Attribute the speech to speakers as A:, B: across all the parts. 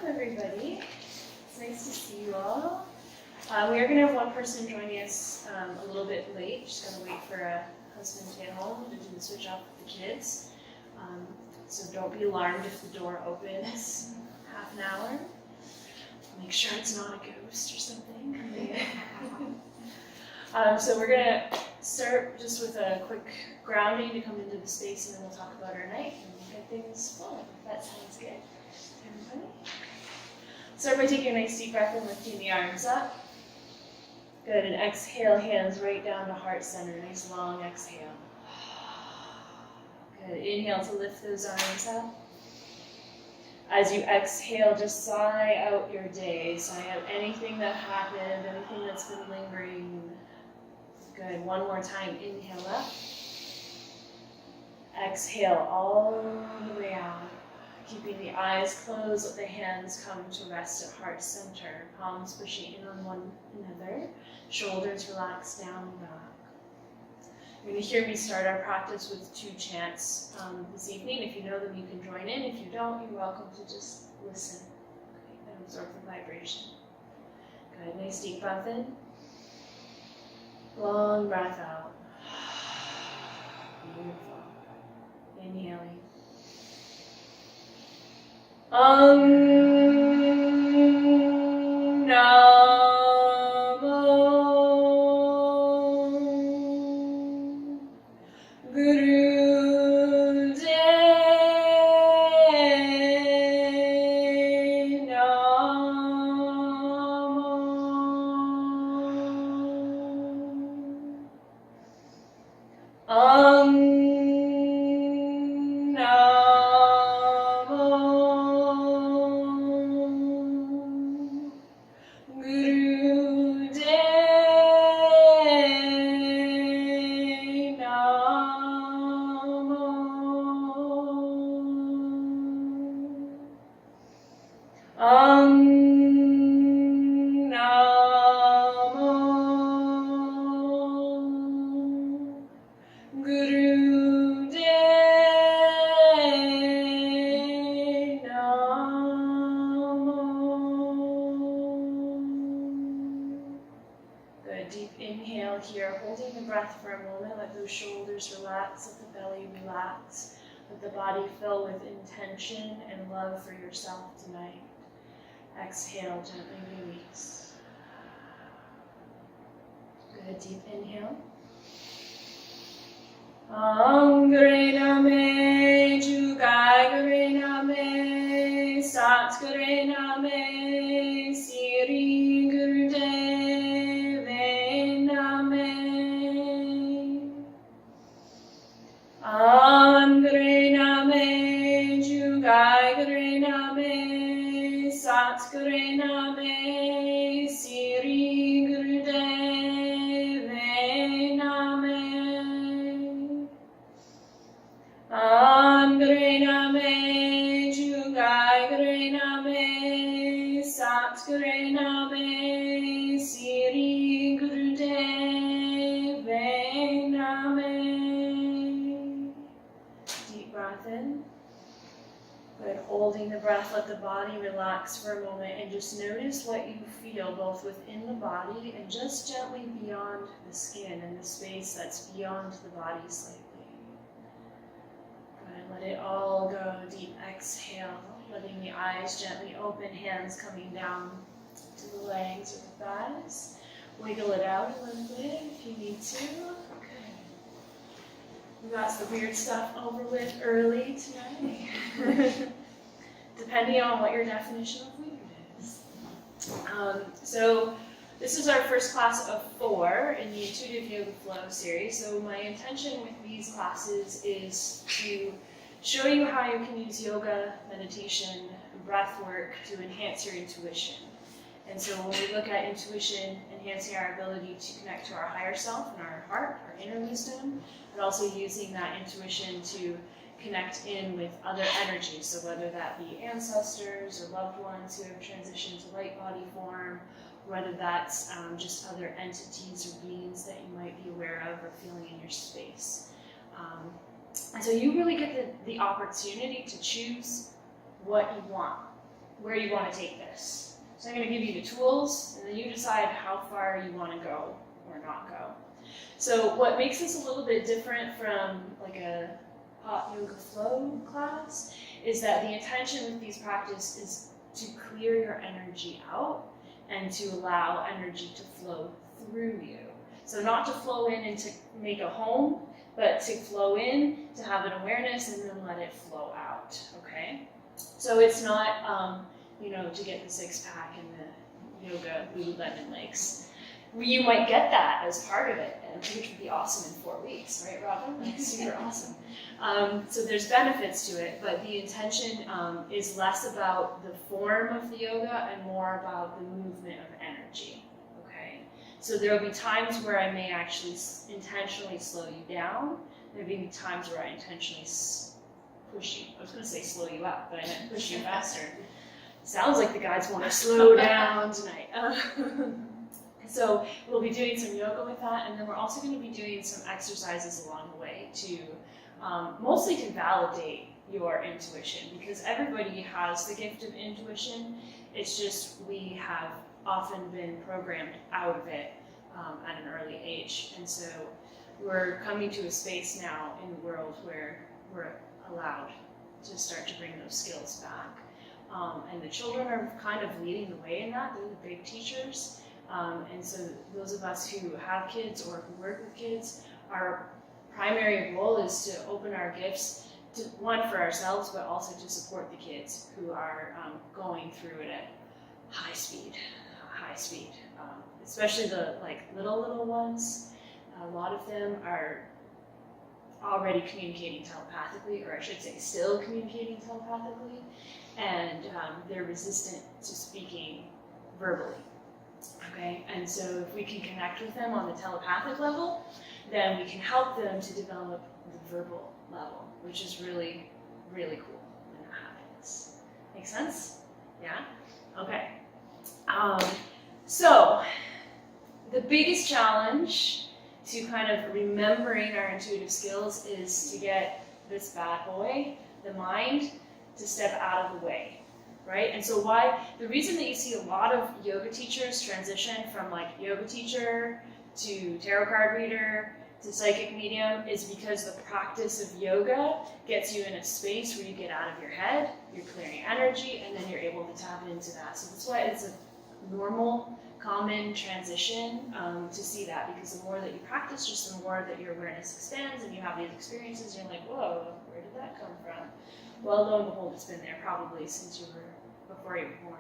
A: Welcome everybody. It's nice to see you all. We are going to have one person joining us a little bit late. Just going to wait for a husband to get home to do the switch off with the kids. So don't be alarmed if the door opens half an hour. Make sure it's not a ghost or something. So we're going to start just with a quick grounding to come into the space, and then we'll talk about our night and get things flowing. If that sounds good. Everybody? Start by taking a nice deep breath and lifting the arms up. Good, and exhale, hands right down to heart center. Nice long exhale. Good, inhale to lift those arms up. As you exhale, just sigh out your day. Sigh out anything that happened, anything that's been lingering. Good, one more time, inhale up. Exhale all the way out. Keeping the eyes closed, let the hands come to rest at heart center. Palms pushing in on one another. Shoulders relax down and back. You're going to hear me start our practice with 2 chants this evening. If you know them, you can join in. If you don't, you're welcome to just listen and absorb the vibration. Good. Nice deep breath in. Long breath out. Beautiful. Inhaling. Namo Guru De shoulders relax, let the belly relax, let the body fill with intention and love for yourself tonight. Exhale, gently release. Good, deep inhale. Gare Name, Jugai Gare Name, Sat Gare Name, Siri Gurudev Name. Gare Name, Jugai Gare Name, Sat Gare Name, Siri Gurudev Name. Gare Name, Jugai Gare Name, Sat Gare Name, Siri Gurudev Name. Deep breath in. Good. Holding the breath, let the body relax for a moment and just notice what you feel both within the body and just gently beyond the skin and the space that's beyond the body slightly. Good. Let it all go. Deep exhale, letting the eyes gently open, hands coming down to the legs or the thighs. Wiggle it out a little bit if you need to. Good. We got some weird stuff over with early tonight. Depending on what your definition of weird is. So this is our first class of 4 in the Intuitive Yoga Flow series. So my intention with these classes is to show you how you can use yoga, meditation, and breath work to enhance your intuition. And so when we look at intuition, enhancing our ability to connect to our higher self and our heart, our inner wisdom, but also using that intuition to connect in with other energies. So whether that be ancestors or loved ones who have transitioned to light body form, whether that's just other entities or beings that you might be aware of or feeling in your space. And so you really get the opportunity to choose what you want. where you want to take this. So I'm going to give you the tools, and then you decide how far you want to go or not go. So what makes this a little bit different from like a hot yoga flow class is that the intention with these practices is to clear your energy out and to allow energy to flow through you. So not to flow in and to make a home, but to flow in, to have an awareness, and then let it flow out, okay? So it's not, to get the six-pack and the yoga Lululemon legs. You might get that as part of it, which would be awesome in 4 weeks, right, Robin? Like, super awesome. So there's benefits to it, but the intention is less about the form of the yoga and more about the movement of energy, okay? So there will be times where I may actually intentionally slow you down. There'll be times where I intentionally push you. I was going to say slow you up, but I meant push you faster. Sounds like the guides want to slow down tonight. So we'll be doing some yoga with that, and then we're also going to be doing some exercises along the way to mostly to validate your intuition, because everybody has the gift of intuition. It's just we have often been programmed out of it at an early age, and so we're coming to a space now in the world where we're allowed to start to bring those skills back. And the children are kind of leading the way in that. They're the big teachers. And so those of us who have kids or who work with kids, our primary goal is to open our gifts, to, one, for ourselves, but also to support the kids who are going through it at high speed. Especially the little ones. A lot of them are already communicating telepathically, or I should say still communicating telepathically, and they're resistant to speaking verbally. Okay, and so if we can connect with them on the telepathic level, then we can help them to develop the verbal level, which is really, really cool when that happens. Make sense? Yeah? Okay. So, the biggest challenge to kind of remembering our intuitive skills is to get this bad boy, the mind, to step out of the way. Right? And so the reason that you see a lot of yoga teachers transition from like yoga teacher to tarot card reader to psychic medium is because the practice of yoga gets you in a space where you get out of your head, you're clearing energy, and then you're able to tap into that. So that's why it's a normal, common transition to see that, because the more that you practice, just the more that your awareness expands and you have these experiences, you're like, whoa, where did that come from? Well, lo and behold, it's been there probably since before you were born.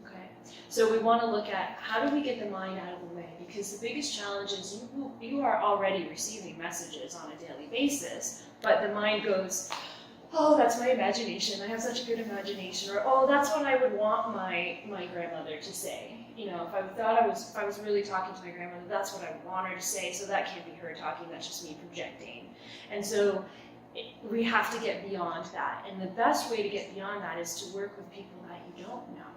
A: Okay, so we want to look at how do we get the mind out of the way, because the biggest challenge is you are already receiving messages on a daily basis, but the mind goes, oh, that's my imagination. I have such a good imagination, or oh, that's what I would want my grandmother to say. You know, if I was really talking to my grandmother, that's what I would want her to say. So that can't be her talking. That's just me projecting. And so we have to get beyond that. And the best way to get beyond that is to work with people that you don't know,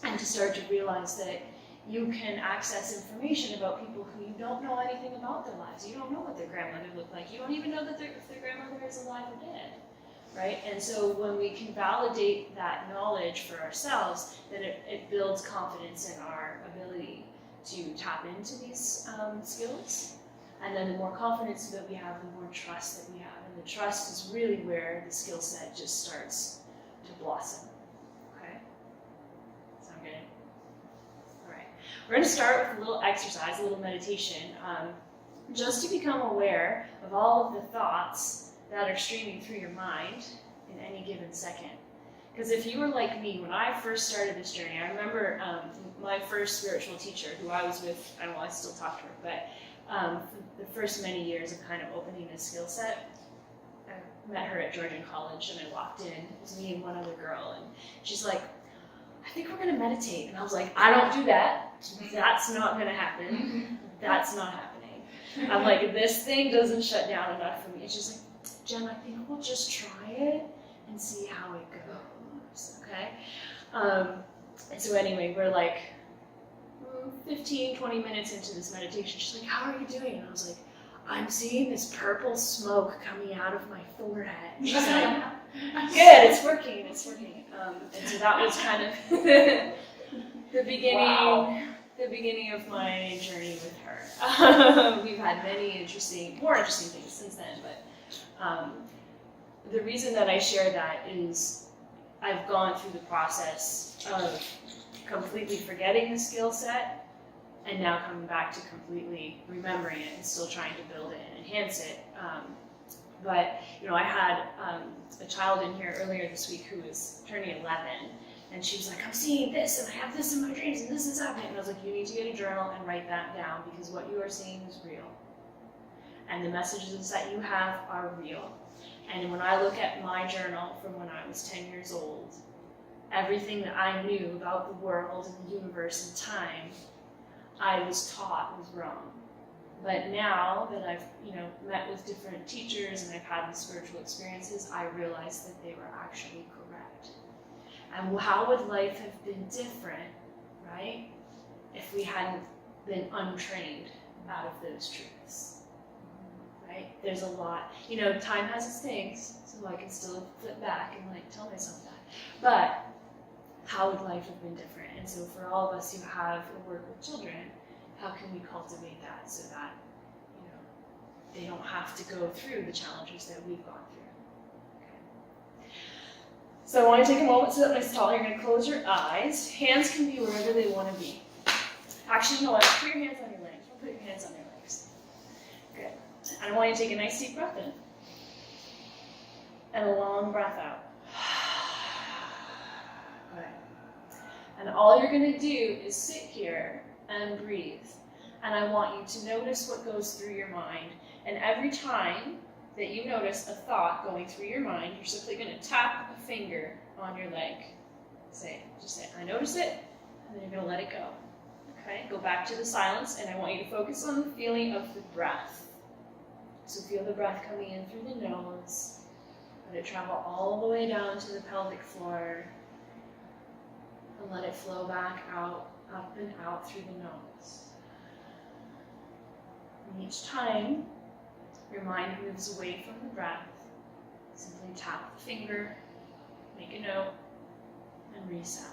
A: and to start to realize that you can access information about people who you don't know anything about their lives. You don't know what their grandmother looked like. You don't even know that if their grandmother is alive or dead, right? And so when we can validate that knowledge for ourselves, then it builds confidence in our ability to tap into these skills. And then the more confidence that we have, the more trust that we have. And the trust is really where the skill set just starts to blossom. Okay? Sound good? All right. We're going to start with a little exercise, a little meditation, just to become aware of all of the thoughts that are streaming through your mind in any given second. Because if you were like me, when I first started this journey, I remember my first spiritual teacher, who I was with, I still talk to her, but the first many years of kind of opening this skill set, I met her at Georgian College, and I walked in. It was me and one other girl, and she's like, I think we're going to meditate. And I was like, I don't do that. That's not going to happen. That's not happening. I'm like, this thing doesn't shut down enough for me. And she's like, Jen, I think we'll just try it and see how it goes, okay? And so anyway, we're like 15, 20 minutes into this meditation. She's like, how are you doing? And I was like, I'm seeing this purple smoke coming out of my forehead. She's like, Good, it's working, it's working. And so that was kind of the beginning of my journey with her. We've had many more interesting things since then, but the reason that I share that is I've gone through the process of completely forgetting the skill set and now coming back to completely remembering it and still trying to build it and enhance it. But, I had a child in here earlier this week who was turning 11, and she was like, I'm seeing this, and I have this in my dreams, and this is happening. And I was like, you need to get a journal and write that down, because what you are seeing is real. And the messages that you have are real. And when I look at my journal from when I was 10 years old, everything that I knew about the world and the universe and time, I was taught was wrong. But now that I've, met with different teachers and I've had these spiritual experiences, I realize that they were actually correct. And how would life have been different, right, if we hadn't been untrained out of those truths, right? There's a lot, time has its things, so I can still flip back and tell myself that. But how would life have been different? And so for all of us who have or work with children, how can we cultivate that so that, they don't have to go through the challenges that we've gone through? Okay. So I want to take a moment, sit up nice and tall. You're going to close your eyes. Hands can be wherever they want to be. Actually, you know what? Put your hands on your legs. Don't put your hands on your legs. Good. And I want you to take a nice deep breath in. And a long breath out. Good. And all you're going to do is sit here and breathe. And I want you to notice what goes through your mind. And every time that you notice a thought going through your mind, you're simply going to tap a finger on your leg. Just say, I notice it, and then you're going to let it go. Okay? Go back to the silence, and I want you to focus on the feeling of the breath. So feel the breath coming in through the nose. Let it travel all the way down to the pelvic floor. And let it flow back out, up and out through the nose. And each time your mind moves away from the breath, simply tap the finger, make a note, and reset.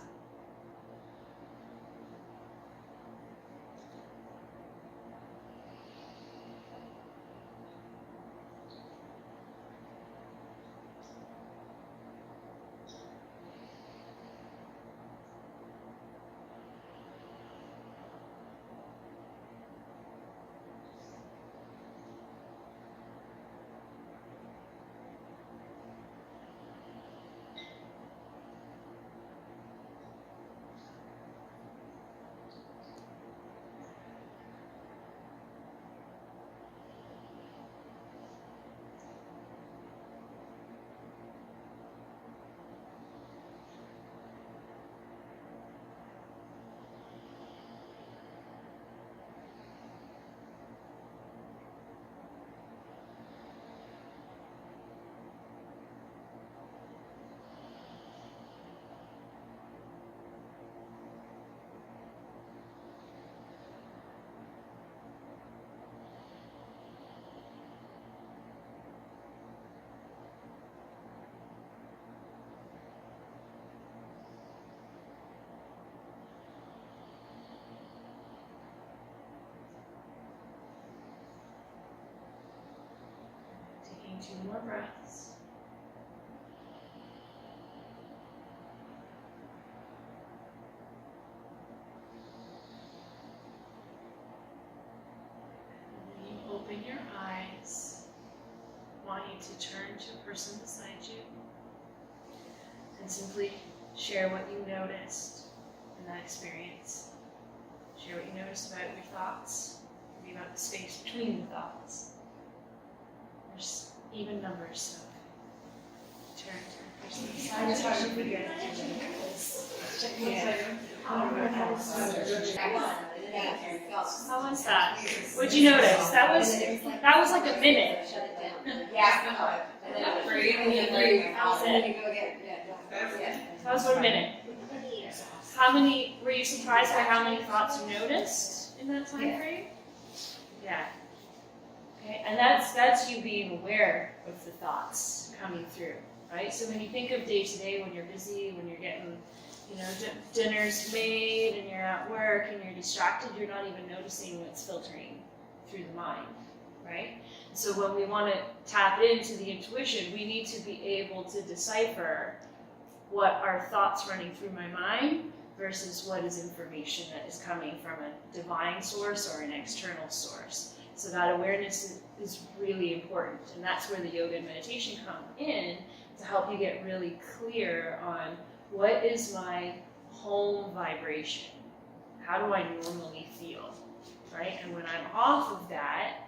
A: Taking 2 more breaths. And when you open your eyes, I want you to turn to a person beside you and simply share what you noticed in that experience. Share what you noticed about your thoughts, maybe about the space between the thoughts. There's even numbers, so turn to the person beside you. It's hard to forget. How was that? What'd you notice? That was like a minute. Yeah. That was 1 minute. Were you surprised by how many thoughts you noticed in that time frame? Yeah. Okay, and that's you being aware of the thoughts coming through. right? So when you think of day to day, when you're busy, when you're getting, dinner's made and you're at work and you're distracted, you're not even noticing what's filtering through the mind, right? So when we want to tap into the intuition, we need to be able to decipher what are thoughts running through my mind versus what is information that is coming from a divine source or an external source. So that awareness is really important, and that's where the yoga and meditation come in to help you get really clear on what is my home vibration? How do I normally feel, right? And when I'm off of that,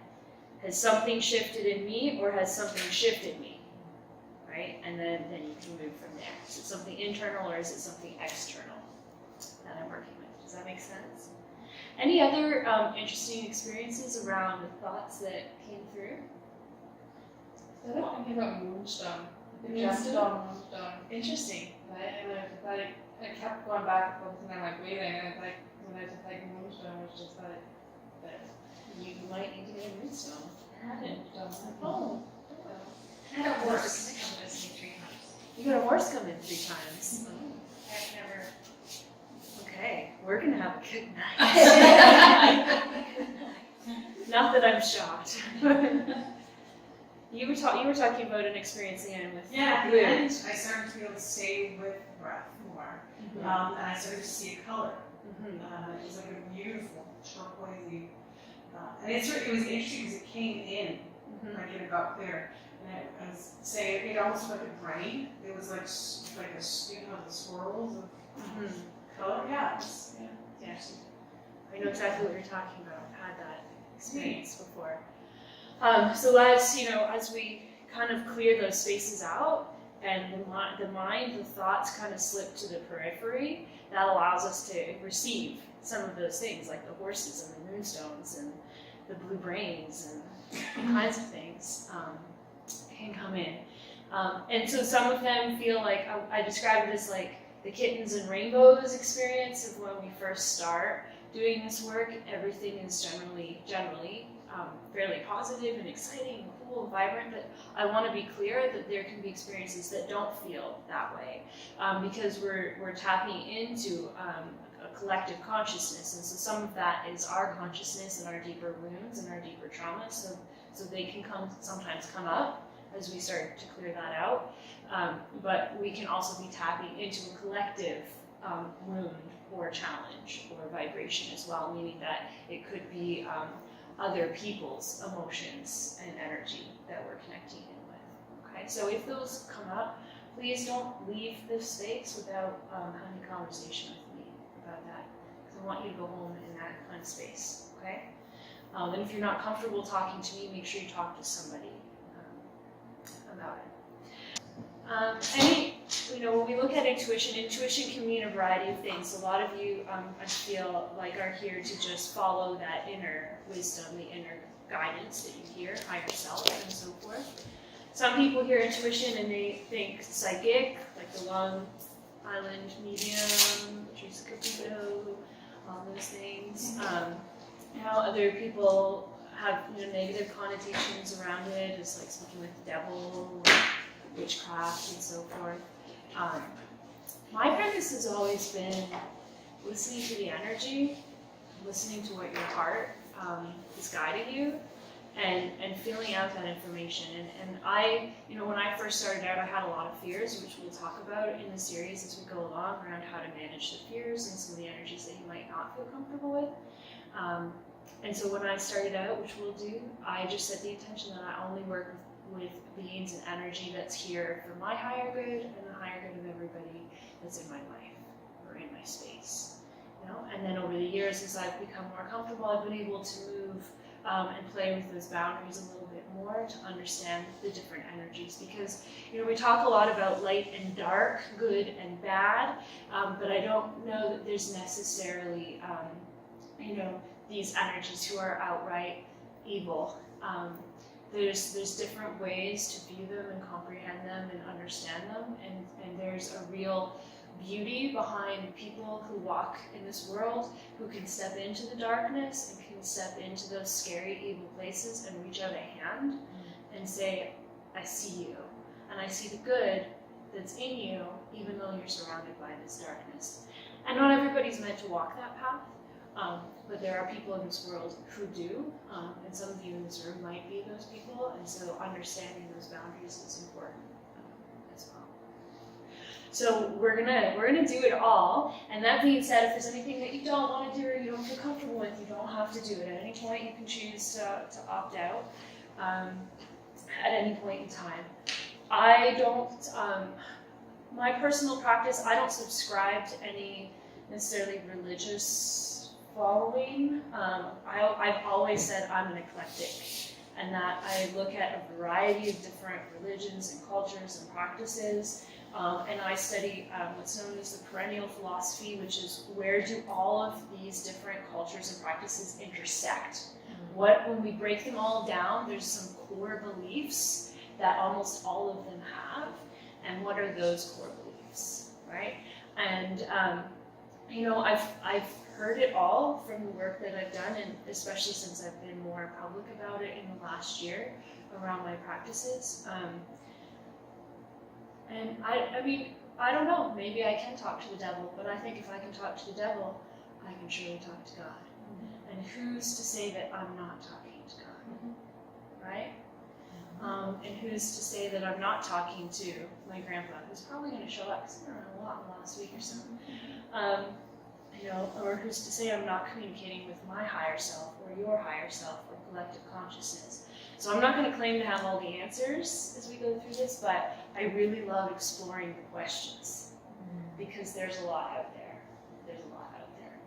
A: has something shifted in me or has something shifted me, right? And then you can move from there. Is it something internal or is it something external that I'm working with? Does that make sense? Any other interesting experiences around the thoughts that came through?
B: I don't think about moonstone.
A: Moonstone?
B: Moonstone.
A: Interesting.
B: Right? And I kept going back and focusing on my breathing, and when I just moonstone, it was just that.
A: You might need to get a moonstone.
B: I haven't done that.
A: Oh.
C: I had a horse come with me 3 times.
A: You got a horse come in 3 times.
C: I've never.
A: Okay, we're gonna have a good night. Not that I'm shocked. You were talking about an experience, Anne, with
D: at the end, I started to be able to stay with breath more, and I started to see a color. It was like a beautiful turquoisey, and it was interesting because it came in, like it got clear. And I was saying, it almost looked like a brain. It was like a, the swirls of color. Yeah.
A: I know exactly what you're talking about. I've had that experience before. So as we kind of clear those spaces out, and the mind, the thoughts kind of slip to the periphery, that allows us to receive some of those things, like the horses and the moonstones and the blue brains and all kinds of things can come in. And so some of them feel like, I describe it as like the kittens and rainbows experience of when we first start doing this work. Everything is generally fairly positive and exciting and cool and vibrant, but I want to be clear that there can be experiences that don't feel that way, because we're tapping into a collective consciousness, and so some of that is our consciousness and our deeper wounds and our deeper traumas, so they can sometimes come up as we start to clear that out, but we can also be tapping into a collective wound or challenge or vibration as well, meaning that it could be other people's emotions and energy that we're connecting in with. Okay, so if those come up, please don't leave this space without having a conversation with me about that, because I want you to go home in that kind of space. Okay, and if you're not comfortable talking to me, make sure you talk to somebody about it. When we look at intuition can mean a variety of things. A lot of you, I feel like, are here to just follow that inner wisdom, the inner guidance that you hear, higher self, and so forth. Some people hear intuition and they think psychic, like the Long Island medium, Teresa Caputo, all those things. Other people have negative connotations around it, as like speaking with the devil, or witchcraft, and so forth. My premise has always been listening to the energy, listening to what your heart is guiding you, and feeling out that information. And I, when I first started out, I had a lot of fears, which we'll talk about in the series as we go along, around how to manage the fears and some of the energies that you might not feel comfortable with. And so when I started out, which we'll do, I just set the intention that I only work with beings and energy that's here for my higher good and the higher good of everybody that's in my life or in my space. And then over the years, as I've become more comfortable, I've been able to move and play with those boundaries a little bit more to understand the different energies, because we talk a lot about light and dark, good and bad, but I don't know that there's necessarily these energies who are outright evil. There's different ways to view them and comprehend them and understand them, and there's a real beauty behind people who walk in this world, who can step into the darkness and can step into those scary, evil places and reach out a hand and say, I see you, and I see the good, that's in you, even though you're surrounded by this darkness. And not everybody's meant to walk that path, but there are people in this world who do, and some of you in this room might be those people, and so understanding those boundaries is important as well. So we're gonna do it all, and that being said, if there's anything that you don't want to do or you don't feel comfortable with, you don't have to do it. At any point, you can choose to opt out. At any point in time, I don't. My personal practice, I don't subscribe to any necessarily religious following. I've always said I'm an eclectic, and that I look at a variety of different religions and cultures and practices. And I study what's known as the perennial philosophy, which is where do all of these different cultures and practices intersect? When we break them all down, there's some core beliefs that almost all of them have, and what are those core beliefs, right? And I've heard it all from the work that I've done, and especially since I've been more public about it in the last year around my practices. And I don't know, maybe I can talk to the devil, but I think if I can talk to the devil, I can surely talk to God. And who's to say that I'm not talking to God, right? And who's to say that I'm not talking to my grandpa, who's probably going to show up, because he's been around a lot in the last week or so. Or who's to say I'm not communicating with my higher self, or your higher self, or collective consciousness. So I'm not going to claim to have all the answers as we go through this, but I really love exploring the questions, because there's a lot out there. There's a lot out there.